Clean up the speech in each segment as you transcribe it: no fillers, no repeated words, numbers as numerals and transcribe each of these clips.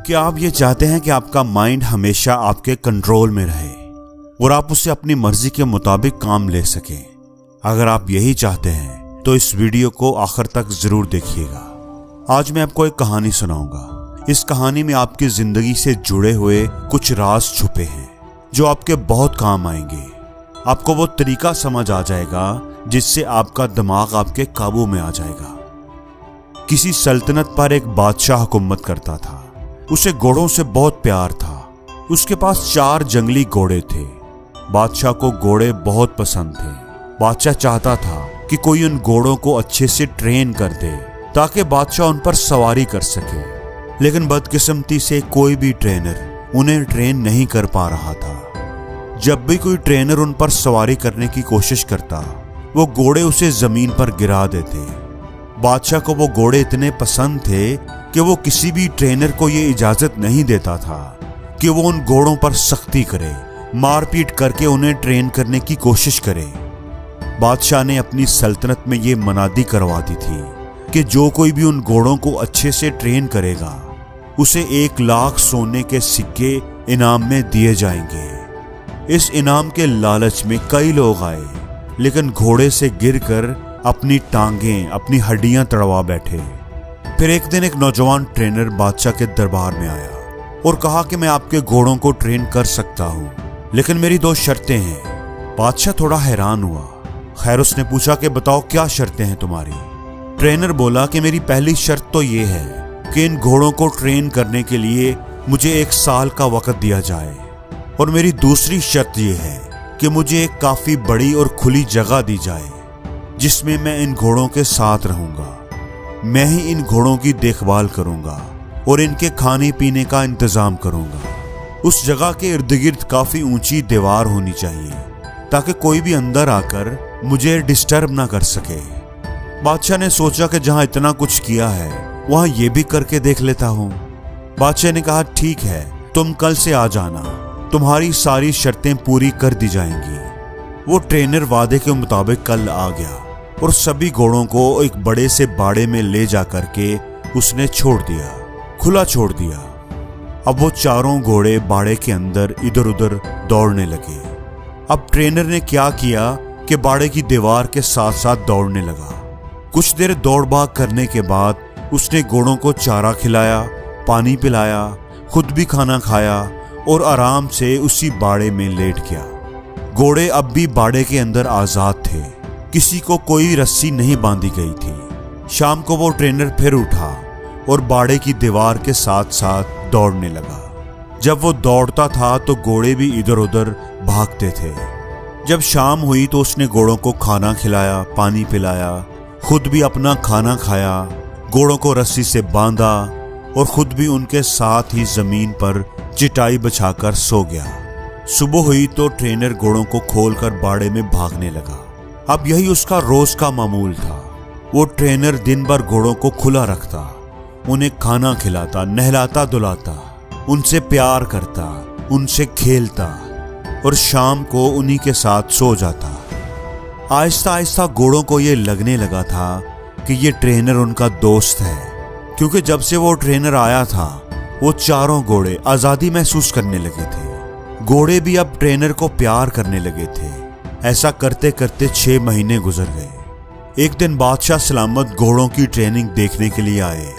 क्या आप ये चाहते हैं कि आपका माइंड हमेशा आपके कंट्रोल में रहे और आप उसे अपनी मर्जी के मुताबिक काम ले सकें? अगर आप यही चाहते हैं तो इस वीडियो को आखिर तक जरूर देखिएगा। आज मैं आपको एक कहानी सुनाऊंगा। इस कहानी में आपकी जिंदगी से जुड़े हुए कुछ राज छुपे हैं जो आपके बहुत काम आएंगे। आपको वो तरीका समझ आ जाएगा जिससे आपका दिमाग आपके काबू में आ जाएगा। किसी सल्तनत पर एक बादशाह हुकूमत करता था। उसे घोड़ों से बहुत प्यार था। उसके पास 4 जंगली घोड़े थे। बादशाह को घोड़े बहुत पसंद थे। बादशाह चाहता था कि कोई उन घोड़ों को अच्छे से ट्रेन कर दे ताकि बादशाह उन पर सवारी कर सके, लेकिन बदकिस्मती से कोई भी ट्रेनर उन्हें ट्रेन नहीं कर पा रहा था। जब भी कोई ट्रेनर उन पर सवारी करने की कोशिश करता, वो घोड़े उसे जमीन पर गिरा देते। बादशाह को वो घोड़े इतने पसंद थे कि वो किसी भी ट्रेनर को ये इजाजत नहीं देता था कि वो उन घोड़ों पर सख्ती करे, मारपीट करके उन्हें ट्रेन करने की कोशिश करे। बादशाह ने अपनी सल्तनत में ये मनादी करवा दी थी कि जो कोई भी उन घोड़ों को अच्छे से ट्रेन करेगा उसे 1 लाख सोने के सिक्के इनाम में दिए जाएंगे। इस इनाम के लालच में कई लोग आए, लेकिन घोड़े से गिरकर अपनी टांगें, अपनी हड्डियां तड़वा बैठे। फिर एक दिन एक नौजवान ट्रेनर बादशाह के दरबार में आया और कहा कि मैं आपके घोड़ों को ट्रेन कर सकता हूं, लेकिन मेरी 2 शर्तें हैं। बादशाह थोड़ा हैरान हुआ। खैर, उसने पूछा कि बताओ क्या शर्तें हैं तुम्हारी? ट्रेनर बोला कि मेरी पहली शर्त तो ये है कि इन घोड़ों को ट्रेन करने के लिए मुझे 1 साल का वक्त दिया जाए, और मेरी दूसरी शर्त यह है कि मुझे एक काफी बड़ी और खुली जगह दी जाए जिसमें मैं इन घोड़ों के साथ रहूंगा। मैं ही इन घोड़ों की देखभाल करूंगा और इनके खाने पीने का इंतजाम करूंगा। उस जगह के इर्द गिर्द काफी ऊंची दीवार होनी चाहिए ताकि कोई भी अंदर आकर मुझे डिस्टर्ब ना कर सके। बादशाह ने सोचा कि जहां इतना कुछ किया है वहां ये भी करके देख लेता हूं। बादशाह ने कहा, ठीक है, तुम कल से आ जाना, तुम्हारी सारी शर्तें पूरी कर दी जाएंगी। वो ट्रेनर वादे के मुताबिक कल आ गया और सभी घोड़ों को एक बड़े से बाड़े में ले जा करके उसने छोड़ दिया, खुला छोड़ दिया। अब वो 4 घोड़े बाड़े के अंदर इधर उधर दौड़ने लगे। अब ट्रेनर ने क्या किया कि बाड़े की दीवार के साथ साथ दौड़ने लगा। कुछ देर दौड़ भाग करने के बाद उसने घोड़ों को चारा खिलाया, पानी पिलाया, खुद भी खाना खाया और आराम से उसी बाड़े में लेट गया। घोड़े अब भी बाड़े के अंदर आजाद थे। किसी को कोई रस्सी नहीं बांधी गई थी। शाम को वो ट्रेनर फिर उठा और बाड़े की दीवार के साथ साथ दौड़ने लगा। जब वो दौड़ता था तो घोड़े भी इधर उधर भागते थे। जब शाम हुई तो उसने घोड़ों को खाना खिलाया, पानी पिलाया, खुद भी अपना खाना खाया, घोड़ों को रस्सी से बांधा और खुद भी उनके साथ ही जमीन पर चटाई बिछाकर सो गया। सुबह हुई तो ट्रेनर घोड़ों को खोलकर बाड़े में भागने लगा। अब यही उसका रोज का मामूल था। वो ट्रेनर दिन भर घोड़ों को खुला रखता, उन्हें खाना खिलाता, नहलाता धुलाता, उनसे प्यार करता, उनसे खेलता और शाम को उन्हीं के साथ सो जाता। आहिस्ता आहिस्ता घोड़ों को ये लगने लगा था कि ये ट्रेनर उनका दोस्त है, क्योंकि जब से वो ट्रेनर आया था वो 4 घोड़े आजादी महसूस करने लगे थे। घोड़े भी अब ट्रेनर को प्यार करने लगे थे। ऐसा करते करते 6 महीने गुजर गए। एक दिन बादशाह सलामत घोड़ों की ट्रेनिंग देखने के लिए आए।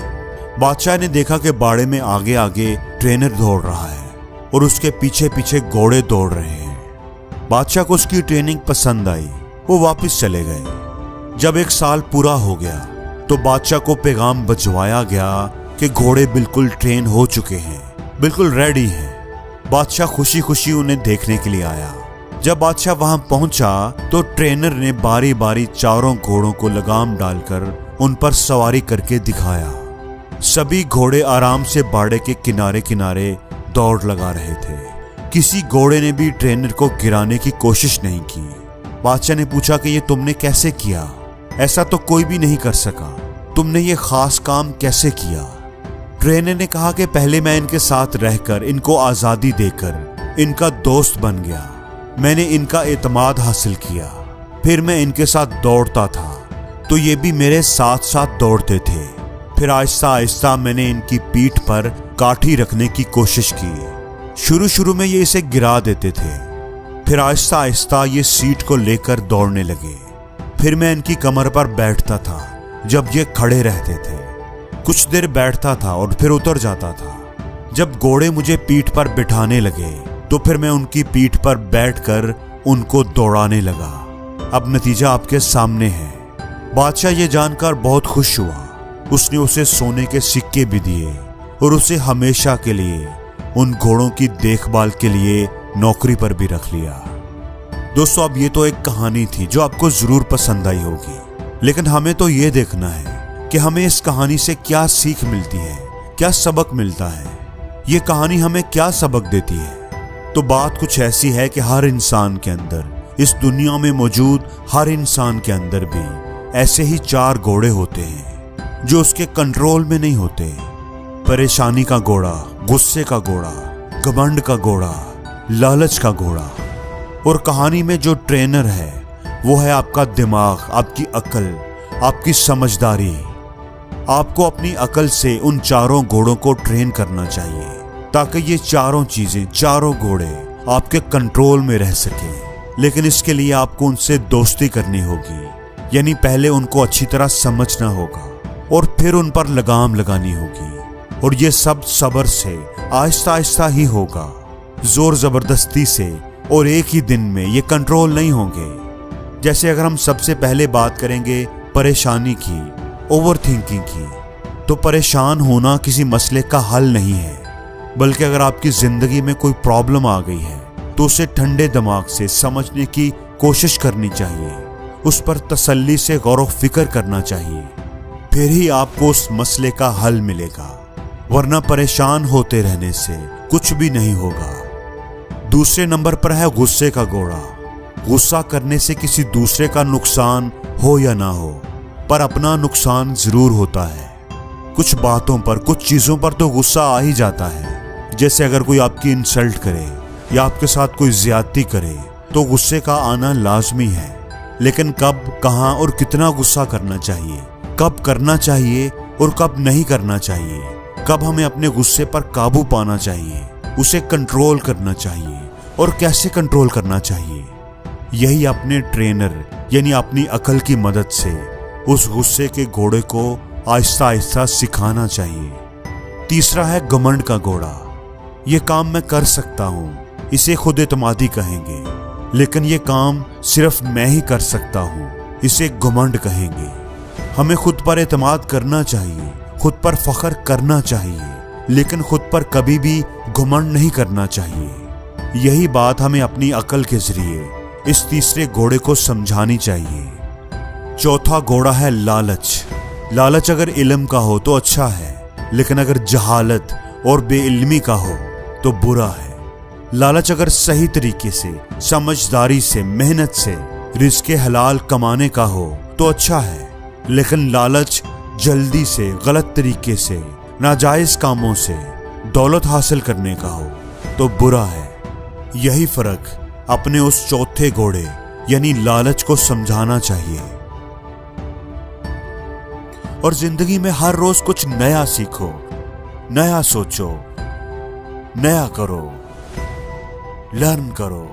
बादशाह ने देखा कि बाड़े में आगे आगे ट्रेनर दौड़ रहा है और उसके पीछे पीछे घोड़े दौड़ रहे हैं। बादशाह को उसकी ट्रेनिंग पसंद आई। वो वापस चले गए। जब 1 साल पूरा हो गया तो बादशाह को पैगाम भिजवाया गया कि घोड़े बिल्कुल ट्रेन हो चुके हैं, बिल्कुल रेडी हैं। बादशाह खुशी खुशी उन्हें देखने के लिए आया। जब बादशाह वहां पहुंचा तो ट्रेनर ने बारी बारी 4 घोड़ों को लगाम डालकर उन पर सवारी करके दिखाया। सभी घोड़े आराम से बाड़े के किनारे किनारे दौड़ लगा रहे थे। किसी घोड़े ने भी ट्रेनर को गिराने की कोशिश नहीं की। बादशाह ने पूछा कि ये तुमने कैसे किया? ऐसा तो कोई भी नहीं कर सका। तुमने ये खास काम कैसे किया? ट्रेनर ने कहा कि पहले मैं इनके साथ रहकर, इनको आजादी देकर इनका दोस्त बन गया। मैंने इनका एतमाद हासिल किया। फिर मैं इनके साथ दौड़ता था तो ये भी मेरे साथ साथ दौड़ते थे। फिर आहिस्ता आहिस्ता मैंने इनकी पीठ पर काठी रखने की कोशिश की। शुरू शुरू में ये इसे गिरा देते थे, फिर आहिस्ता आहिस्ता ये सीट को लेकर दौड़ने लगे। फिर मैं इनकी कमर पर बैठता था जब ये खड़े रहते थे। कुछ देर बैठता था और फिर उतर जाता था। जब घोड़े मुझे पीठ पर बिठाने लगे तो फिर मैं उनकी पीठ पर बैठकर उनको दौड़ाने लगा। अब नतीजा आपके सामने है। बादशाह ये जानकर बहुत खुश हुआ। उसने उसे सोने के सिक्के भी दिए और उसे हमेशा के लिए उन घोड़ों की देखभाल के लिए नौकरी पर भी रख लिया। दोस्तों, अब ये तो एक कहानी थी जो आपको जरूर पसंद आई होगी, लेकिन हमें तो ये देखना है कि हमें इस कहानी से क्या सीख मिलती है, क्या सबक मिलता है, ये कहानी हमें क्या सबक देती है। तो बात कुछ ऐसी है कि हर इंसान के अंदर, इस दुनिया में मौजूद हर इंसान के अंदर भी ऐसे ही 4 घोड़े होते हैं जो उसके कंट्रोल में नहीं होते। परेशानी का घोड़ा, गुस्से का घोड़ा, घमंड का घोड़ा, लालच का घोड़ा। और कहानी में जो ट्रेनर है वो है आपका दिमाग, आपकी अकल, आपकी समझदारी। आपको अपनी अकल से उन 4 घोड़ों को ट्रेन करना चाहिए ताकि ये 4 चीजें, 4 घोड़े आपके कंट्रोल में रह सकें। लेकिन इसके लिए आपको उनसे दोस्ती करनी होगी, यानी पहले उनको अच्छी तरह समझना होगा और फिर उन पर लगाम लगानी होगी। और ये सब सब्र से, आहिस्ता आहिस्ता ही होगा। जोर जबरदस्ती से और एक ही दिन में ये कंट्रोल नहीं होंगे। जैसे अगर हम सबसे पहले बात करेंगे परेशानी की, ओवर थिंकिंग की, तो परेशान होना किसी मसले का हल नहीं है, बल्कि अगर आपकी जिंदगी में कोई प्रॉब्लम आ गई है तो उसे ठंडे दिमाग से समझने की कोशिश करनी चाहिए, उस पर तसल्ली से गौर व फिक्र करना चाहिए, फिर ही आपको उस मसले का हल मिलेगा। वरना परेशान होते रहने से कुछ भी नहीं होगा। दूसरे नंबर पर है गुस्से का घोड़ा। गुस्सा करने से किसी दूसरे का नुकसान हो या ना हो, पर अपना नुकसान जरूर होता है। कुछ बातों पर, कुछ चीजों पर तो गुस्सा आ ही जाता है। जैसे अगर कोई आपकी इंसल्ट करे या आपके साथ कोई ज्यादती करे तो गुस्से का आना लाजमी है। लेकिन कब, कहां और कितना गुस्सा करना चाहिए, कब करना चाहिए और कब नहीं करना चाहिए, कब हमें अपने गुस्से पर काबू पाना चाहिए, उसे कंट्रोल करना चाहिए और कैसे कंट्रोल करना चाहिए, यही अपने ट्रेनर यानी अपनी अकल की मदद से उस गुस्से के घोड़े को आहिस्ता आहिस्ता सिखाना चाहिए। तीसरा है घमंड का घोड़ा। ये काम मैं कर सकता हूं, इसे खुद एतमादी कहेंगे। लेकिन ये काम सिर्फ मैं ही कर सकता हूं, इसे घमंड कहेंगे। हमें खुद पर एतमाद करना चाहिए, खुद पर फख्र करना चाहिए, लेकिन खुद पर कभी भी घमंड नहीं करना चाहिए। यही बात हमें अपनी अकल के जरिए इस तीसरे घोड़े को समझानी चाहिए। चौथा घोड़ा है लालच। लालच अगर इल्म का हो तो अच्छा है, लेकिन अगर जहालत और बेइल्मी का हो तो बुरा है। लालच अगर सही तरीके से, समझदारी से, मेहनत से रिज़्क़े हलाल कमाने का हो तो अच्छा है, लेकिन लालच जल्दी से, गलत तरीके से, नाजायज कामों से दौलत हासिल करने का हो तो बुरा है। यही फर्क अपने उस चौथे घोड़े यानी लालच को समझाना चाहिए। और जिंदगी में हर रोज कुछ नया सीखो, नया सोचो, नया करो, लर्न करो।